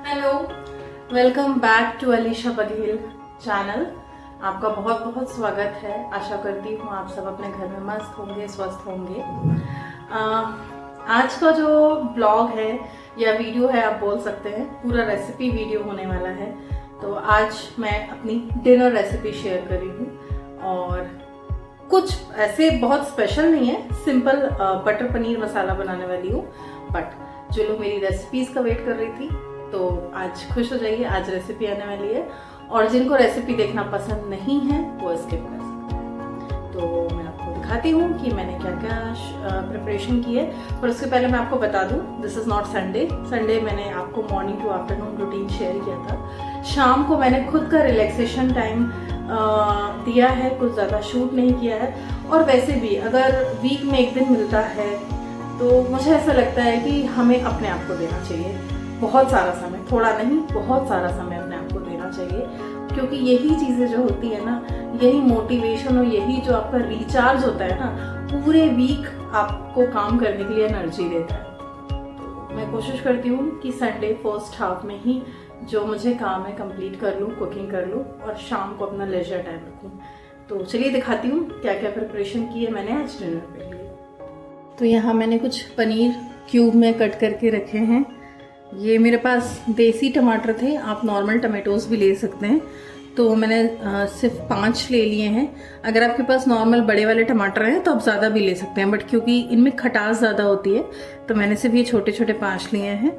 Hello, welcome back to Alisha Baghel channel. आपका बहुत बहुत स्वागत है। आशा करती हूँ आप सब अपने घर में मस्त होंगे, स्वस्थ होंगे। आज का जो ब्लॉग है या वीडियो है, आप बोल सकते हैं, पूरा रेसिपी वीडियो होने वाला है। तो आज मैं अपनी डिनर रेसिपी शेयर कर रही हूँ और कुछ ऐसे बहुत स्पेशल नहीं है, सिंपल बटर पनीर मसाला बनाने वाली हूँ। बट जो लोग मेरी रेसिपीज का वेट कर रही थी, तो आज खुश हो जाइए, आज रेसिपी आने वाली है। और जिनको रेसिपी देखना पसंद नहीं है वो स्किप कर सकते हैं। तो मैं आपको दिखाती हूँ कि मैंने क्या क्या प्रिपरेशन की है। पर उसके पहले मैं आपको बता दूँ, दिस इज़ नॉट संडे मैंने आपको morning to afternoon routine share किया था। शाम को मैंने खुद का रिलैक्सेशन टाइम दिया है, कुछ ज़्यादा शूट नहीं किया है। और वैसे भी अगर वीक में एक दिन मिलता है तो मुझे ऐसा लगता है कि हमें अपने आप को देना चाहिए बहुत सारा समय, थोड़ा नहीं बहुत सारा समय अपने आप को देना चाहिए। क्योंकि यही चीज़ें जो होती है ना, यही मोटिवेशन और यही जो आपका रिचार्ज होता है ना, पूरे वीक आपको काम करने के लिए एनर्जी देता है। तो मैं कोशिश करती हूँ कि संडे फर्स्ट हाफ में ही जो मुझे काम है कंप्लीट कर लूँ, कुकिंग कर लूँ और शाम को अपना लेजर टाइम रखूँ। तो चलिए दिखाती हूँ क्या क्या प्रिपरेशन की है मैंने आज डिनर के लिए। तो यहाँ मैंने कुछ पनीर क्यूब में कट करके रखे हैं। ये मेरे पास देसी टमाटर थे, आप नॉर्मल टमाटोज भी ले सकते हैं। तो मैंने सिर्फ 5 ले लिए हैं। अगर आपके पास नॉर्मल बड़े वाले टमाटर हैं तो आप ज़्यादा भी ले सकते हैं, बट क्योंकि इनमें खटास ज़्यादा होती है तो मैंने सिर्फ ये छोटे छोटे 5 लिए हैं।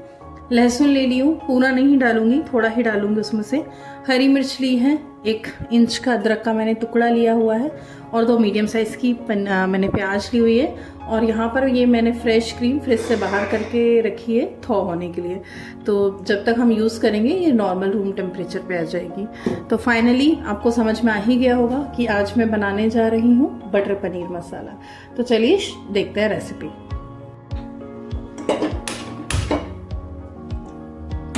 लहसुन ले ली हूँ, पूरा नहीं डालूंगी, थोड़ा ही डालूंगी उसमें से। हरी मिर्च ली है, 1 इंच का अदरक का मैंने टुकड़ा लिया हुआ है और 2 मीडियम साइज़ की मैंने प्याज ली हुई है। और यहाँ पर ये मैंने फ्रेश क्रीम फ्रिज से बाहर करके रखी है थॉ होने के लिए। तो जब तक हम यूज़ करेंगे ये नॉर्मल रूम टेम्परेचर पे आ जाएगी। तो फाइनली आपको समझ में आ ही गया होगा कि आज मैं बनाने जा रही हूँ बटर पनीर मसाला। तो चलिए देखते हैं रेसिपी।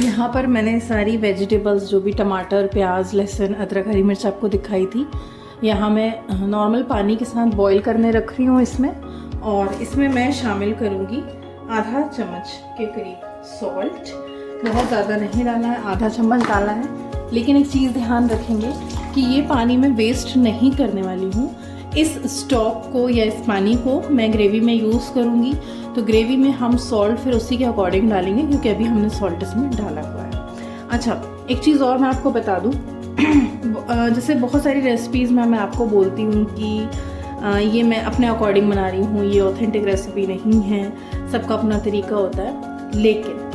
यहाँ पर मैंने सारी वेजिटेबल्स जो भी टमाटर, प्याज, लहसुन, अदरक, हरी मिर्च आपको दिखाई थी, यहाँ मैं नॉर्मल पानी के साथ बॉईल करने रख रही हूँ इसमें। और इसमें मैं शामिल करूँगी आधा चम्मच के करीब सॉल्ट। बहुत ज़्यादा नहीं डालना है, आधा चम्मच डाला है। लेकिन एक चीज़ ध्यान रखेंगे कि ये पानी मैं वेस्ट नहीं करने वाली हूँ। इस स्टॉक को या इस पानी को मैं ग्रेवी में यूज़ करूँगी। तो ग्रेवी में हम सॉल्ट फिर उसी के अकॉर्डिंग डालेंगे, क्योंकि अभी हमने सॉल्ट इसमें डाला हुआ है। अच्छा, एक चीज़ और मैं आपको बता दूँ, जैसे बहुत सारी रेसिपीज़ में मैं आपको बोलती हूँ कि ये मैं अपने अकॉर्डिंग बना रही हूँ, ये ऑथेंटिक रेसिपी नहीं है, सबका अपना तरीका होता है। लेकिन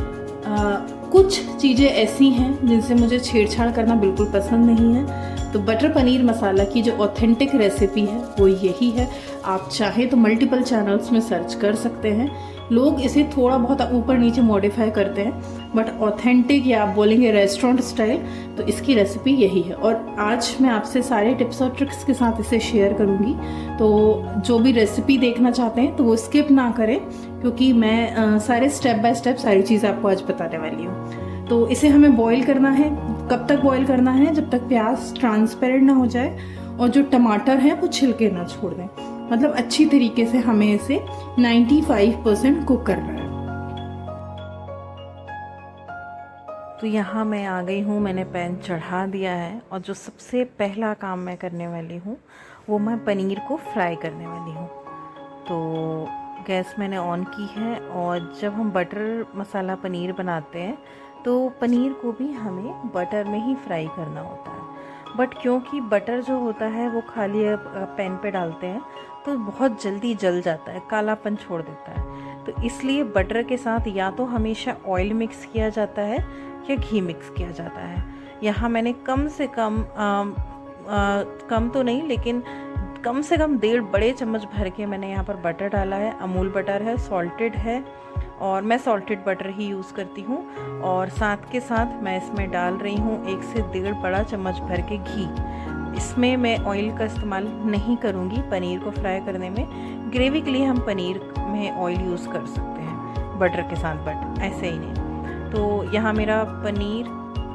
कुछ चीज़ें ऐसी हैं जिनसे मुझे छेड़छाड़ करना बिल्कुल पसंद नहीं है। तो बटर पनीर मसाला की जो ऑथेंटिक रेसिपी है वो यही है। आप चाहे तो मल्टीपल चैनल्स में सर्च कर सकते हैं, लोग इसे थोड़ा बहुत ऊपर नीचे मॉडिफाई करते हैं, बट ऑथेंटिक या आप बोलेंगे रेस्टोरेंट स्टाइल, तो इसकी रेसिपी यही है। और आज मैं आपसे सारे टिप्स और ट्रिक्स के साथ इसे शेयर करूंगी। तो जो भी रेसिपी देखना चाहते हैं तो वो स्किप ना करें, क्योंकि मैं सारे स्टेप बाय स्टेप सारी चीज़ आपको आज बताने वाली हूँ। तो इसे हमें बॉईल करना है। कब तक बॉईल करना है? जब तक प्याज ट्रांसपेरेंट ना हो जाए और जो टमाटर हैं वो छिलके ना छोड़ दें। मतलब अच्छी तरीके से हमें इसे 95% कुक करना है। तो यहाँ मैं आ गई हूँ, मैंने पैन चढ़ा दिया है और जो सबसे पहला काम मैं करने वाली हूँ वो मैं पनीर को फ्राई करने वाली हूँ। तो गैस मैंने ऑन की है और जब हम बटर मसाला पनीर बनाते हैं तो पनीर को भी हमें बटर में ही फ्राई करना होता है। बट क्योंकि बटर जो होता है वो खाली पैन पे डालते हैं तो बहुत जल्दी जल जाता है, कालापन छोड़ देता है। तो इसलिए बटर के साथ या तो हमेशा ऑयल मिक्स किया जाता है या घी मिक्स किया जाता है। यहाँ मैंने कम से कम कम तो नहीं लेकिन कम से कम 1.5 बड़े चम्मच भर के मैंने यहाँ पर बटर डाला है। अमूल बटर है, सॉल्टेड है और मैं सॉल्टेड बटर ही यूज़ करती हूँ। और साथ के साथ मैं इसमें डाल रही हूँ 1 से 1.5 बड़ा चम्मच भर के घी। इसमें मैं ऑयल का इस्तेमाल नहीं करूँगी पनीर को फ्राई करने में। ग्रेवी के लिए हम पनीर में ऑयल यूज़ कर सकते हैं बटर के साथ, बट ऐसे ही नहीं। तो यहाँ मेरा पनीर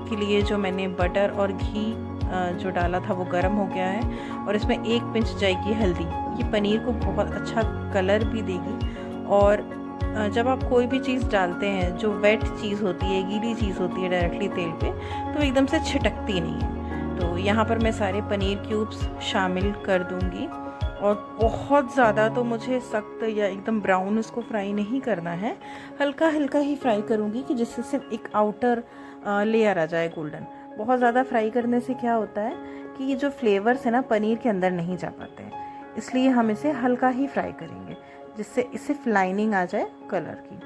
के लिए जो मैंने बटर और घी जो डाला था वो गर्म हो गया है और इसमें 1 पिंच जाएगी हल्दी। ये पनीर को बहुत अच्छा कलर भी देगी और जब आप कोई भी चीज़ डालते हैं जो वेट चीज़ होती है, गीली चीज़ होती है डायरेक्टली तेल पे, तो एकदम से छिटकती नहीं है। तो यहाँ पर मैं सारे पनीर क्यूब्स शामिल कर दूँगी और बहुत ज़्यादा तो मुझे सख्त या एकदम ब्राउन उसको फ्राई नहीं करना है, हल्का हल्का ही फ्राई करूँगी कि जिससे सिर्फ एक आउटर लेयर आ जाए गोल्डन। बहुत ज़्यादा फ्राई करने से क्या होता है कि ये जो फ्लेवर्स है ना पनीर के अंदर नहीं जा पाते हैं, इसलिए हम इसे हल्का ही फ्राई करेंगे जिससे इसे लाइनिंग आ जाए कलर की।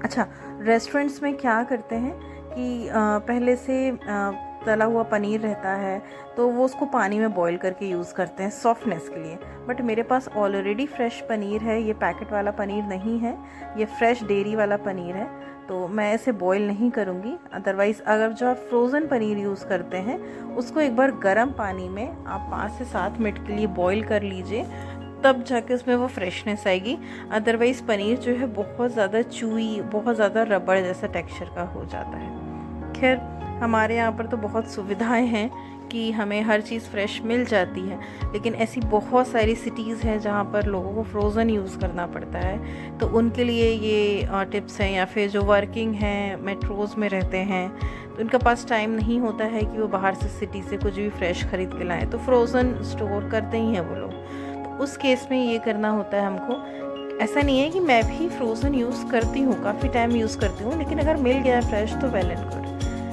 अच्छा, रेस्टोरेंट्स में क्या करते हैं कि पहले से तला हुआ पनीर रहता है तो वो उसको पानी में बॉईल करके यूज़ करते हैं सॉफ्टनेस के लिए, बट मेरे पास ऑलरेडी फ्रेश पनीर है, ये पैकेट वाला पनीर नहीं है, ये फ्रेश डेयरी वाला पनीर है, तो मैं इसे बॉईल नहीं करूँगी। अदरवाइज़ अगर जो आप फ्रोज़न पनीर यूज़ करते हैं उसको एक बार गर्म पानी में आप 5 से 7 मिनट के लिए बॉईल कर लीजिए, तब जाके उसमें वो फ्रेशनेस आएगी। अदरवाइज़ पनीर जो है बहुत ज़्यादा चूई, बहुत ज़्यादा रबड़ जैसा टेक्सचर का हो जाता है। खैर, हमारे यहाँ पर तो बहुत सुविधाएं हैं कि हमें हर चीज़ फ्रेश मिल जाती है, लेकिन ऐसी बहुत सारी सिटीज़ हैं जहाँ पर लोगों को फ्रोज़न यूज़ करना पड़ता है, तो उनके लिए ये टिप्स हैं। या फिर जो वर्किंग हैं, मेट्रोज़ में रहते हैं, तो उनके पास टाइम नहीं होता है कि वो बाहर से सिटी से कुछ भी फ्रेश ख़रीद के लाएँ, तो फ्रोज़न स्टोर करते ही हैं वो लोग। तो उस केस में ये करना होता है हमको। ऐसा नहीं है कि मैं भी फ्रोज़न यूज़ करती हूँ, काफ़ी टाइम यूज़ करती हूँ, लेकिन अगर मिल गया फ्रेश तो वेल एंड गुड।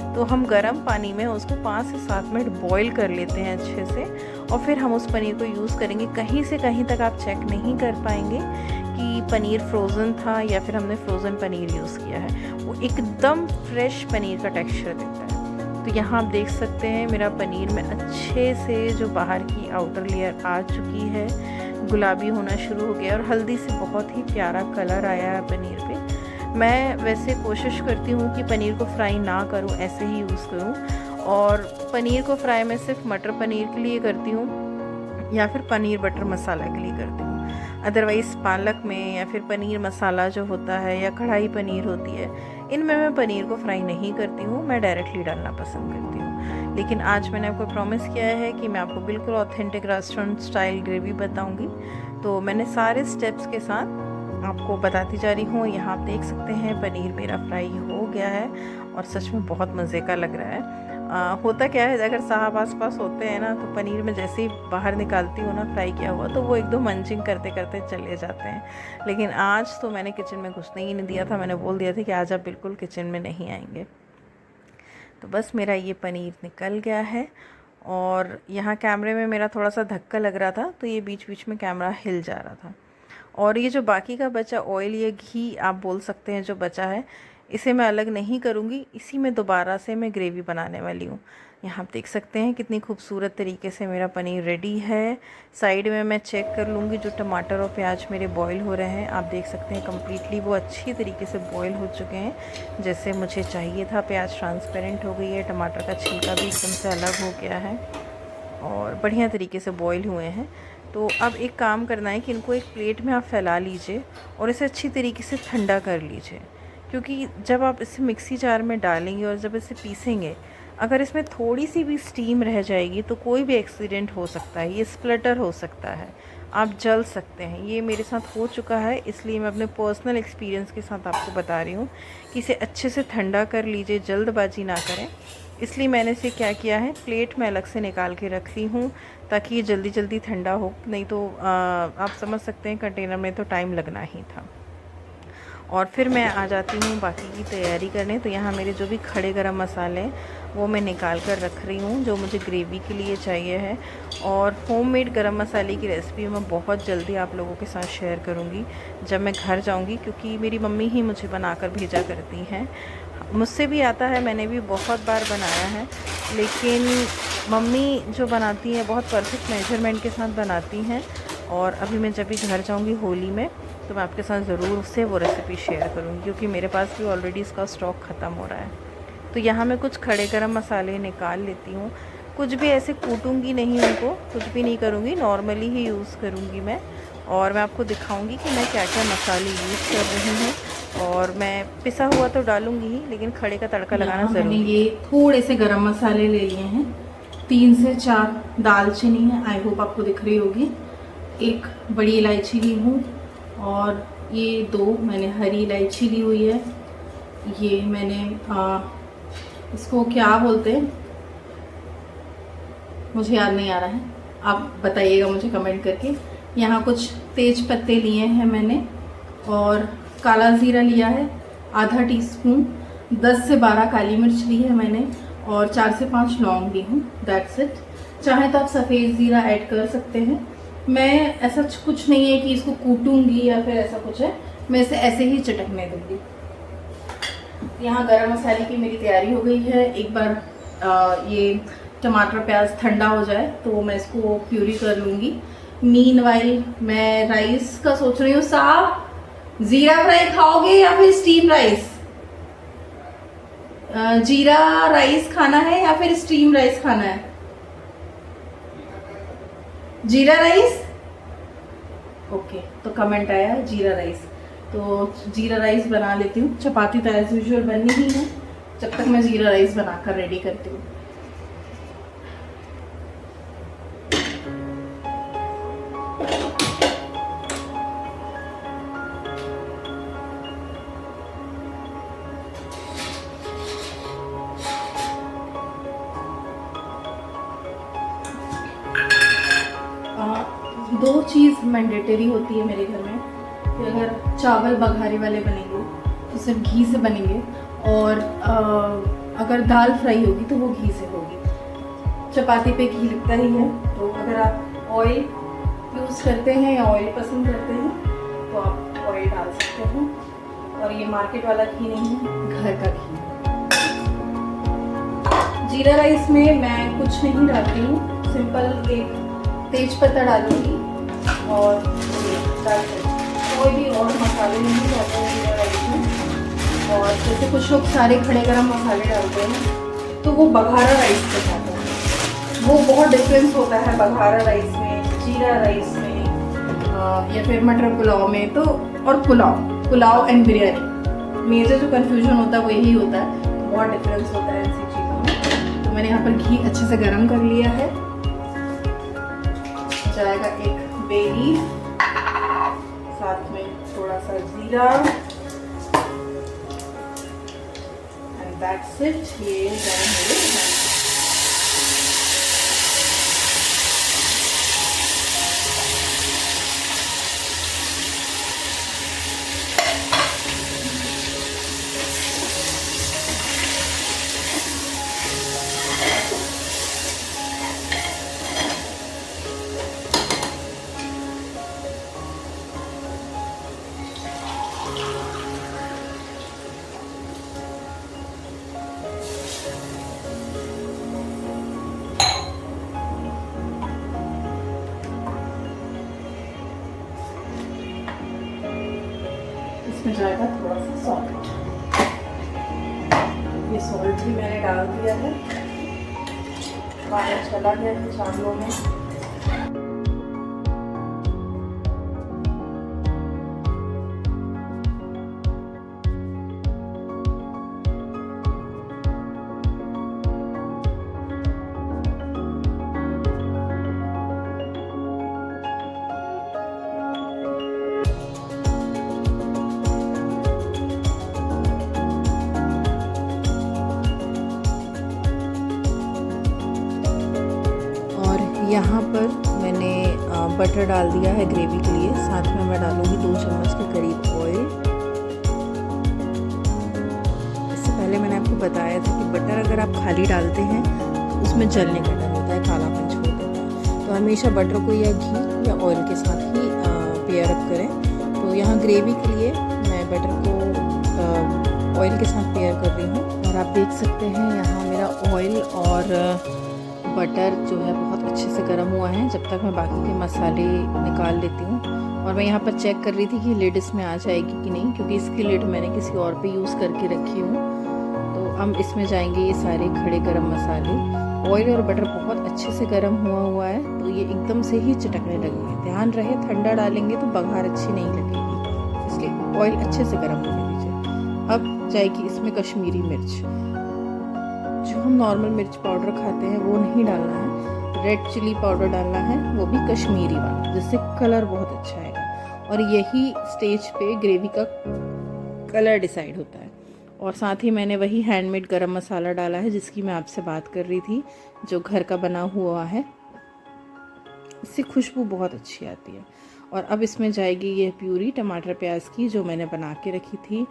तो हम गर्म पानी में उसको 5 से 7 मिनट बॉईल कर लेते हैं अच्छे से, और फिर हम उस पनीर को यूज़ करेंगे। कहीं से कहीं तक आप चेक नहीं कर पाएंगे कि पनीर फ्रोज़न था या फिर हमने फ्रोज़न पनीर यूज़ किया है, वो एकदम फ्रेश पनीर का टेक्सचर देता है। तो यहाँ आप देख सकते हैं मेरा पनीर में अच्छे से जो बाहर की आउटर लेयर आ चुकी है, गुलाबी होना शुरू हो गया और हल्दी से बहुत ही प्यारा कलर आया है पनीर पे। मैं वैसे कोशिश करती हूँ कि पनीर को फ्राई ना करूँ, ऐसे ही यूज़ करूँ, और पनीर को फ्राई मैं सिर्फ मटर पनीर के लिए करती हूँ या फिर पनीर बटर मसाला के लिए करती हूँ। अदरवाइज़ पालक में या फिर पनीर मसाला जो होता है या कढ़ाई पनीर होती है, इनमें मैं पनीर को फ्राई नहीं करती हूँ, मैं डायरेक्टली डालना पसंद करती हूँ। लेकिन आज मैंने आपको प्रॉमिस किया है कि मैं आपको बिल्कुल ऑथेंटिक रेस्टोरेंट स्टाइल ग्रेवी बताऊँगी, तो मैंने सारे स्टेप्स के साथ आपको बताती जा रही हूँ। यहाँ आप देख सकते हैं पनीर मेरा फ्राई हो गया है और सच में बहुत मज़े का लग रहा है। होता क्या है, अगर साहब आस पास होते हैं ना, तो पनीर में जैसे ही बाहर निकालती हूँ ना फ्राई किया हुआ, तो वो एकदम मंचिंग करते करते चले जाते हैं। लेकिन आज तो मैंने किचन में घुसने ही नहीं दिया था, मैंने बोल दिया था कि आज आप बिल्कुल किचन में नहीं आएंगे। तो बस मेरा ये पनीर निकल गया है, और यहाँ कैमरे में मेरा थोड़ा सा धक्का लग रहा था, तो ये बीच बीच में कैमरा हिल जा रहा था। और ये जो बाकी का बचा ऑयल या घी आप बोल सकते हैं जो बचा है, इसे मैं अलग नहीं करूँगी, इसी में दोबारा से मैं ग्रेवी बनाने वाली हूँ। यहाँ आप देख सकते हैं कितनी खूबसूरत तरीके से मेरा पनीर रेडी है। साइड में मैं चेक कर लूँगी जो टमाटर और प्याज मेरे बॉईल हो रहे हैं, आप देख सकते हैं कम्प्लीटली वो अच्छी तरीके से बॉईल हो चुके हैं जैसे मुझे चाहिए था। प्याज ट्रांसपेरेंट हो गई है, टमाटर का छिलका भी एकदम से अलग हो गया है और बढ़िया तरीके से बॉईल हुए हैं। तो अब एक काम करना है कि इनको एक प्लेट में आप फैला लीजिए और इसे अच्छी तरीके से ठंडा कर लीजिए, क्योंकि जब आप इसे मिक्सी जार में डालेंगे और जब इसे पीसेंगे, अगर इसमें थोड़ी सी भी स्टीम रह जाएगी तो कोई भी एक्सीडेंट हो सकता है, ये स्प्लटर हो सकता है, आप जल सकते हैं। ये मेरे साथ हो चुका है, इसलिए मैं अपने पर्सनल एक्सपीरियंस के साथ आपको बता रही हूँ कि इसे अच्छे से ठंडा कर लीजिए, जल्दबाजी ना करें। इसलिए मैंने इसे क्या किया है, प्लेट में अलग से निकाल के रख ली हूँ ताकि ये जल्दी जल्दी ठंडा हो, नहीं तो आप समझ सकते हैं कंटेनर में तो टाइम लगना ही था। और फिर मैं आ जाती हूँ बाकी की तैयारी करने। तो यहाँ मेरे जो भी खड़े गरम मसाले हैं वो मैं निकाल कर रख रही हूँ, जो मुझे ग्रेवी के लिए चाहिए है। और होममेड गरम मसाले की रेसिपी मैं बहुत जल्दी आप लोगों के साथ शेयर करूँगी जब मैं घर जाऊँगी, क्योंकि मेरी मम्मी ही मुझे बनाकर भेजा करती हैं। मुझसे भी आता है, मैंने भी बहुत बार बनाया है, लेकिन मम्मी जो बनाती हैं बहुत परफेक्ट मेजरमेंट के साथ बनाती हैं। और अभी मैं जब भी घर जाऊँगी होली में, तो मैं आपके साथ ज़रूर से वो रेसिपी शेयर करूँगी, क्योंकि मेरे पास भी ऑलरेडी इसका स्टॉक ख़त्म हो रहा है। तो यहाँ मैं कुछ खड़े गरम मसाले निकाल लेती हूँ, कुछ भी ऐसे कूटूँगी नहीं उनको, कुछ भी नहीं करूँगी, नॉर्मली ही यूज़ करूँगी मैं। और मैं आपको दिखाऊँगी कि मैं क्या क्या मसाले यूज़ कर रही हूँ। और मैं पिसा हुआ तो डालूँगी ही, लेकिन खड़े का तड़का लगाना ज़रूरी है। ये थोड़े से गरम मसाले ले लिए हैं, 3 से 4 दालचीनी है, आई होप आपको दिख रही होगी, 1 बड़ी इलायची ली हूँ और ये 2 मैंने हरी इलायची ली हुई है। ये मैंने इसको क्या बोलते हैं, मुझे याद नहीं आ रहा है, आप बताइएगा मुझे कमेंट करके। यहाँ कुछ तेज पत्ते लिए हैं मैंने, और काला ज़ीरा लिया है आधा टीस्पून, 10 से 12 काली मिर्च ली है मैंने, और 4 से 5 लौंग ली हूँ। That's it. चाहे तो आप सफ़ेद ज़ीरा ऐड कर सकते हैं। मैं ऐसा कुछ नहीं है कि इसको कूटूंगी या फिर ऐसा कुछ है, मैं इसे ऐसे ही चटकने दूँगी। यहाँ गरम मसाले की मेरी तैयारी हो गई है। एक बार ये टमाटर प्याज ठंडा हो जाए तो मैं इसको प्यूरी कर लूँगी। मीनवाइल मैं राइस का सोच रही हूँ। साहब, जीरा फ्राई खाओगे या फिर स्टीम राइस? जीरा राइस खाना है या फिर स्टीम राइस खाना है? जीरा राइस, ओके। तो कमेंट आया जीरा राइस, तो जीरा राइस बना लेती हूँ। चपाती तो एज यूजुअल बननी ही है, जब तक मैं जीरा राइस बनाकर रेडी करती हूँ। दो चीज़ मैंडेटरी होती है मेरे घर में कि अगर चावल बघारे वाले बनेंगे तो सिर्फ घी से बनेंगे, और अगर दाल फ्राई होगी तो वो घी से होगी। चपाती पे घी लगता ही है, तो अगर आप ऑयल यूज़ करते हैं या ऑयल पसंद करते हैं तो आप ऑयल डाल सकते हैं। और ये मार्केट वाला घी नहीं है, घर का घी है। जीरा राइस में मैं कुछ नहीं डालती हूँ, सिंपल एक तेज पत्ता डालूंगी और कोई भी और मसाले नहीं डालते हैं जीरा राइस में। और जैसे कुछ लोग सारे खड़े गरम मसाले डालते हैं तो वो बघारा राइस के साथ है, वो बहुत डिफरेंस होता है बघारा राइस में, जीरा राइस में, या फिर मटर पुलाव में। तो और पुलाव एंड बिरयानी, मेजर जो कन्फ्यूजन होता है वो यही होता है, बहुत डिफरेंस होता है ऐसी चीज़ों में। तो मैंने यहाँ पर घी अच्छे से गर्म कर लिया है। जाएगा एक बे लीफ, साथ में थोड़ा सा जीरा, एंड दैट्स इट। ये गरम हो गया। इसमें जाएगा थोड़ा सा सॉल्ट। ये सॉल्ट भी मैंने डाल दिया है, पानी चला गया है चावलों में। यहाँ पर मैंने बटर डाल दिया है ग्रेवी के लिए, साथ में मैं डालूँगी 2 चम्मच के करीब ऑयल। इससे पहले मैंने आपको बताया था कि बटर अगर आप खाली डालते हैं तो उसमें जलने का डर होता है, कालापन छोड़ देता है। तो हमेशा बटर को या घी या ऑयल के साथ ही पेयर अप करें। तो यहाँ ग्रेवी के लिए मैं बटर को ऑयल के साथ पेयर कर रही हूँ, और आप देख सकते हैं यहाँ मेरा ऑयल और बटर जो है बहुत अच्छे से गर्म हुआ है। जब तक मैं बाकी के मसाले निकाल लेती हूँ, और मैं यहाँ पर चेक कर रही थी कि लिड इसमें आ जाएगी कि नहीं, क्योंकि इसकी लिड मैंने किसी और पे यूज़ करके रखी हूँ। तो अब इसमें जाएंगे ये सारे खड़े गरम मसाले। ऑयल और बटर बहुत अच्छे से गर्म हुआ है, तो ये एकदम से ही चटकने लगेंगे। ध्यान रहे ठंडा डालेंगे तो बघार अच्छी नहीं लगेगी, इसलिए ऑयल अच्छे से गर्म होने दीजिए। अब जाएगी इसमें कश्मीरी मिर्च। जो हम नॉर्मल मिर्च पाउडर खाते हैं वो नहीं डालना है, रेड चिली पाउडर डालना है, वो भी कश्मीरी वाला, जिससे कलर बहुत अच्छा आएगा। और यही स्टेज पे ग्रेवी का कलर डिसाइड होता है। और साथ ही मैंने वही हैंडमेड गरम मसाला डाला है जिसकी मैं आपसे बात कर रही थी, जो घर का बना हुआ है। इससे खुशबू बहुत अच्छी आती है। और अब इसमें जाएगी ये प्यूरी टमाटर प्याज की जो मैंने बना के रखी थी।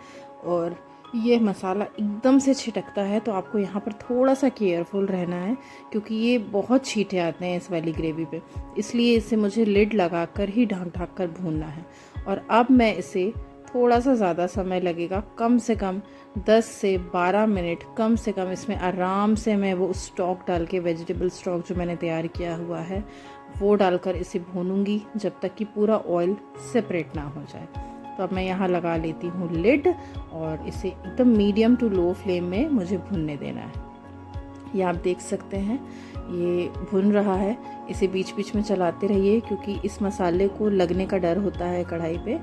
और ये मसाला एकदम से छिटकता है, तो आपको यहाँ पर थोड़ा सा केयरफुल रहना है क्योंकि ये बहुत छींटे आते हैं इस वाली ग्रेवी पे, इसलिए इसे मुझे लिड लगा कर ही ढक कर भूनना है। और अब मैं इसे थोड़ा सा ज़्यादा समय लगेगा, कम से कम 10 से 12 मिनट कम से कम इसमें आराम से मैं वो स्टॉक डाल के, वेजिटेबल स्टॉक जो मैंने तैयार किया हुआ है वो डालकर इसे भूनूंगी जब तक कि पूरा ऑयल सेपरेट ना हो जाए। तो अब मैं यहाँ लगा लेती हूँ लिड और इसे एकदम मीडियम टू लो फ्लेम में मुझे भुनने देना है। ये आप देख सकते हैं ये भुन रहा है, इसे बीच बीच में चलाते रहिए क्योंकि इस मसाले को लगने का डर होता है कढ़ाई पे।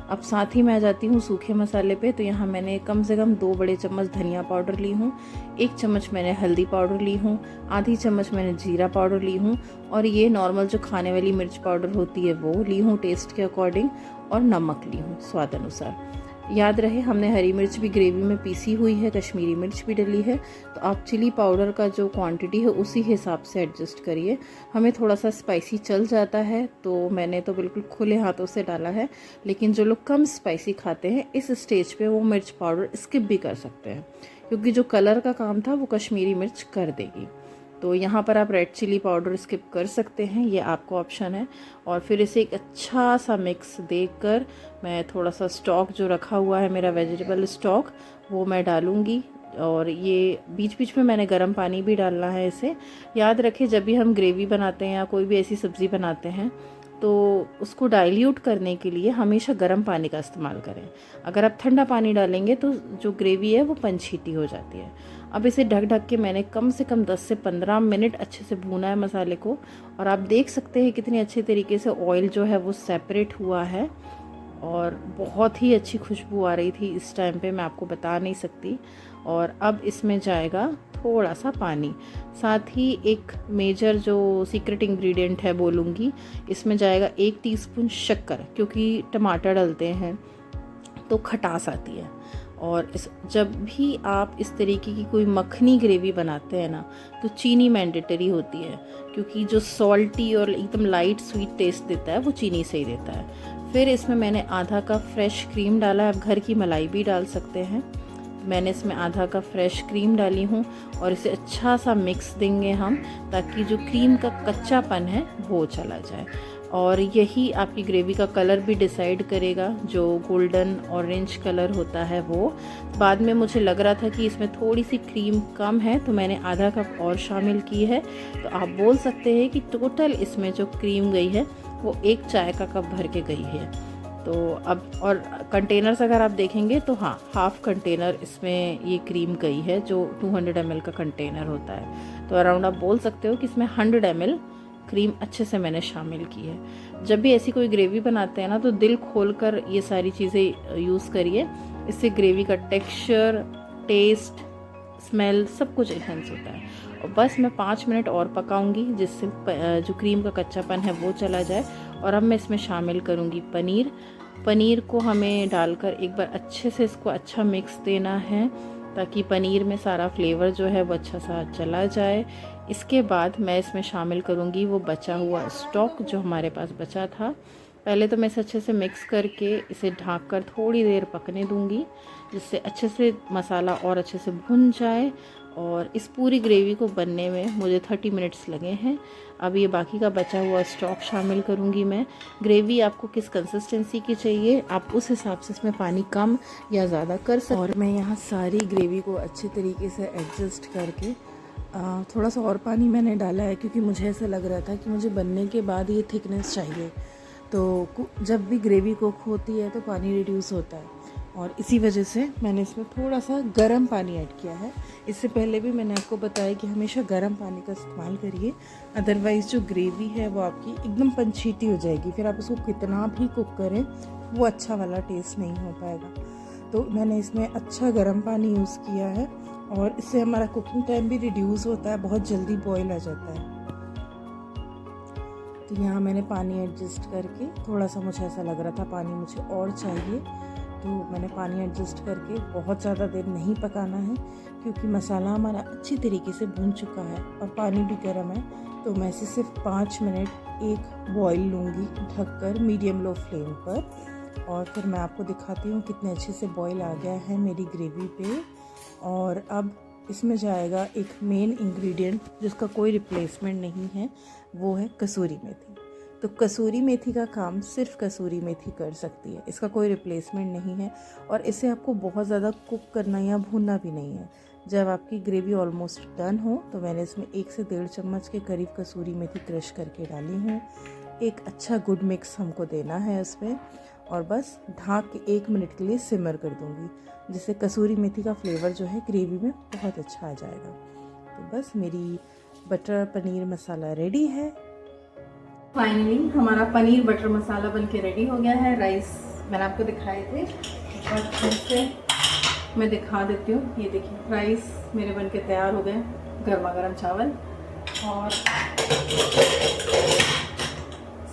अब साथ ही मैं आ जाती हूँ सूखे मसाले पे। तो यहाँ मैंने कम से कम 2 बड़े चम्मच धनिया पाउडर ली हूँ, 1 चम्मच मैंने हल्दी पाउडर ली हूँ, आधी चम्मच मैंने जीरा पाउडर ली हूँ, और ये नॉर्मल जो खाने वाली मिर्च पाउडर होती है वो ली हूँ टेस्ट के अकॉर्डिंग, और नमक ली हूँ स्वाद अनुसार। याद रहे हमने हरी मिर्च भी ग्रेवी में पीसी हुई है, कश्मीरी मिर्च भी डली है, तो आप चिली पाउडर का जो क्वांटिटी है उसी हिसाब से एडजस्ट करिए। हमें थोड़ा सा स्पाइसी चल जाता है तो मैंने तो बिल्कुल खुले हाथों से डाला है, लेकिन जो लोग कम स्पाइसी खाते हैं इस स्टेज पे वो मिर्च पाउडर स्किप भी कर सकते हैं क्योंकि जो कलर का काम था वो कश्मीरी मिर्च कर देगी। तो यहाँ पर आप रेड चिली पाउडर स्किप कर सकते हैं, ये आपको ऑप्शन है। और फिर इसे एक अच्छा सा मिक्स देकर मैं थोड़ा सा स्टॉक जो रखा हुआ है मेरा वेजिटेबल स्टॉक वो मैं डालूँगी। और ये बीच बीच में मैंने गर्म पानी भी डालना है इसे। याद रखें जब भी हम ग्रेवी बनाते हैं या कोई भी ऐसी सब्ज़ी बनाते हैं तो उसको डाइल्यूट करने के लिए हमेशा गर्म पानी का इस्तेमाल करें। अगर आप ठंडा पानी डालेंगे तो जो ग्रेवी है वो पंछीटी हो जाती है। अब इसे ढक ढक के मैंने कम से कम 10 से 15 मिनट अच्छे से भूना है मसाले को। और आप देख सकते हैं कितने अच्छे तरीके से ऑयल जो है वो सेपरेट हुआ है और बहुत ही अच्छी खुशबू आ रही थी इस टाइम पे, मैं आपको बता नहीं सकती। और अब इसमें जाएगा थोड़ा सा पानी, साथ ही एक मेजर जो सीक्रेट इंग्रेडिएंट है बोलूँगी, इसमें जाएगा 1 टीस्पून शक्कर, क्योंकि टमाटर डालते हैं तो खटास आती है। और जब भी आप इस तरीके की कोई मखनी ग्रेवी बनाते हैं ना तो चीनी मैंडेटरी होती है, क्योंकि जो सॉल्टी और एकदम लाइट स्वीट टेस्ट देता है वो चीनी से ही देता है। फिर इसमें मैंने आधा कप फ्रेश क्रीम डाला है, आप घर की मलाई भी डाल सकते हैं। मैंने इसमें आधा कप फ्रेश क्रीम डाली हूँ और इसे अच्छा सा मिक्स देंगे हम, ताकि जो क्रीम का कच्चापन है वो चला जाए। और यही आपकी ग्रेवी का कलर भी डिसाइड करेगा, जो गोल्डन ऑरेंज कलर होता है वो। बाद में मुझे लग रहा था कि इसमें थोड़ी सी क्रीम कम है तो मैंने आधा कप और शामिल की है। तो आप बोल सकते हैं कि टोटल इसमें जो क्रीम गई है वो 1 चाय का कप भर के गई है। तो अब और कंटेनर्स अगर आप देखेंगे तो हाँ, हाफ कंटेनर इसमें ये क्रीम गई है, जो 200 ml का कंटेनर होता है। तो अराउंड आप बोल सकते हो कि इसमें 100 ml क्रीम अच्छे से मैंने शामिल की है। जब भी ऐसी कोई ग्रेवी बनाते हैं ना तो दिल खोलकर ये सारी चीज़ें यूज़ करिए, इससे ग्रेवी का टेक्सचर, टेस्ट, स्मेल सब कुछ एनहेंस होता है। और बस मैं 5 मिनट और पकाऊंगी जिससे जो क्रीम का कच्चापन है वो चला जाए। और अब मैं इसमें शामिल करूंगी पनीर। पनीर को हमें डालकर एक बार अच्छे से इसको अच्छा मिक्स देना है, ताकि पनीर में सारा फ्लेवर जो है वो अच्छा सा चला जाए। इसके बाद मैं इसमें शामिल करूंगी वो बचा हुआ स्टॉक जो हमारे पास बचा था। पहले तो मैं इसे अच्छे से मिक्स करके इसे ढककर थोड़ी देर पकने दूंगी, जिससे अच्छे से मसाला और अच्छे से भुन जाए। और इस पूरी ग्रेवी को बनने में मुझे 30 मिनट्स लगे हैं। अब ये बाकी का बचा हुआ स्टॉक शामिल करूंगी मैं। ग्रेवी आपको किस कंसिस्टेंसी की चाहिए आप उस हिसाब से इसमें पानी कम या ज़्यादा कर सकते हैं। और मैं यहाँ सारी ग्रेवी को अच्छे तरीके से एडजस्ट करके थोड़ा सा और पानी मैंने डाला है, क्योंकि मुझे ऐसा लग रहा था कि मुझे बनने के बाद ये थिकनेस चाहिए। तो जब भी ग्रेवी कुक होती है तो पानी रिड्यूस होता है, और इसी वजह से मैंने इसमें थोड़ा सा गर्म पानी ऐड किया है। इससे पहले भी मैंने आपको बताया कि हमेशा गर्म पानी का इस्तेमाल करिए, अदरवाइज़ जो ग्रेवी है वो आपकी एकदम पंचीटी हो जाएगी। फिर आप उसको कितना भी कुक करें वो अच्छा वाला टेस्ट नहीं हो पाएगा। तो मैंने इसमें अच्छा गर्म पानी यूज़ किया है, और इससे हमारा कुकिंग टाइम भी रिड्यूस होता है, बहुत जल्दी बॉयल आ जाता है। तो यहाँ मैंने पानी एडजस्ट करके, थोड़ा सा मुझे ऐसा लग रहा था पानी मुझे और चाहिए, तो मैंने पानी एडजस्ट करके, बहुत ज़्यादा देर नहीं पकाना है क्योंकि मसाला हमारा अच्छी तरीके से भून चुका है और पानी भी गर्म है। तो मैं इसे सिर्फ 5 मिनट एक बॉईल लूँगी ढककर मीडियम लो फ्लेम पर, और फिर मैं आपको दिखाती हूँ कितने अच्छे से बॉईल आ गया है मेरी ग्रेवी पे। और अब इसमें जाएगा एक मेन इंग्रेडिएंट जिसका कोई रिप्लेसमेंट नहीं है, वो है कसूरी मेथी। तो कसूरी मेथी का काम सिर्फ कसूरी मेथी कर सकती है, इसका कोई रिप्लेसमेंट नहीं है और इसे आपको बहुत ज़्यादा कुक करना या भूनना भी नहीं है। जब आपकी ग्रेवी ऑलमोस्ट डन हो तो मैंने इसमें 1 से 1.5 चम्मच के करीब कसूरी मेथी क्रश करके डाली हूँ। एक अच्छा गुड मिक्स हमको देना है उसमें, और बस ढाँक के 1 मिनट के लिए सिमर कर दूँगी, जिससे कसूरी मेथी का फ्लेवर जो है ग्रेवी में बहुत अच्छा आ जाएगा। तो बस मेरी बटर पनीर मसाला रेडी है। फाइनली हमारा पनीर बटर मसाला बनके रेडी हो गया है। राइस मैंने आपको दिखाए थे और फिर से मैं दिखा देती हूँ। ये देखिए राइस मेरे बनके तैयार हो गए, गर्मा गर्म चावल, और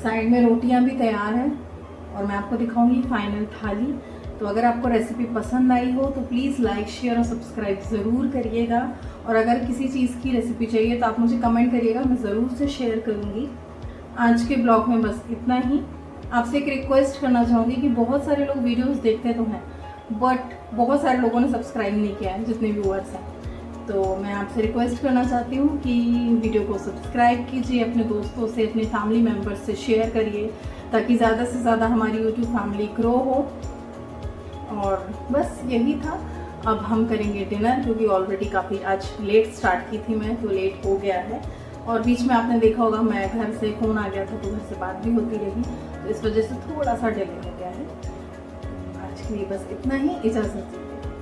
साइड में रोटियाँ भी तैयार हैं, और मैं आपको दिखाऊंगी फाइनल थाली। तो अगर आपको रेसिपी पसंद आई हो तो प्लीज़ लाइक शेयर और सब्सक्राइब ज़रूर करिएगा, और अगर किसी चीज़ की रेसिपी चाहिए तो आप मुझे कमेंट करिएगा, मैं ज़रूर से शेयर करूँगी। आज के ब्लॉग में बस इतना ही। आपसे एक रिक्वेस्ट करना चाहूँगी कि बहुत सारे लोग वीडियोस देखते तो हैं बट बहुत सारे लोगों ने सब्सक्राइब नहीं किया है, जितने व्यूअर्स हैं। तो मैं आपसे रिक्वेस्ट करना चाहती हूँ कि वीडियो को सब्सक्राइब कीजिए, अपने दोस्तों से, अपने फैमिली मेम्बर्स से शेयर करिए, ताकि ज़्यादा से ज़्यादा हमारी यूट्यूब फैमिली ग्रो हो। और बस यही था। अब हम करेंगे डिनर, क्योंकि ऑलरेडी काफ़ी आज लेट स्टार्ट की थी मैं, तो लेट हो गया है। और बीच में आपने देखा होगा मैं घर से फ़ोन आ गया था, तो घर से बात भी होती रही, तो इस वजह से थोड़ा सा डिले हो गया है। आज के लिए बस इतना ही, इजाज़त दीजिए।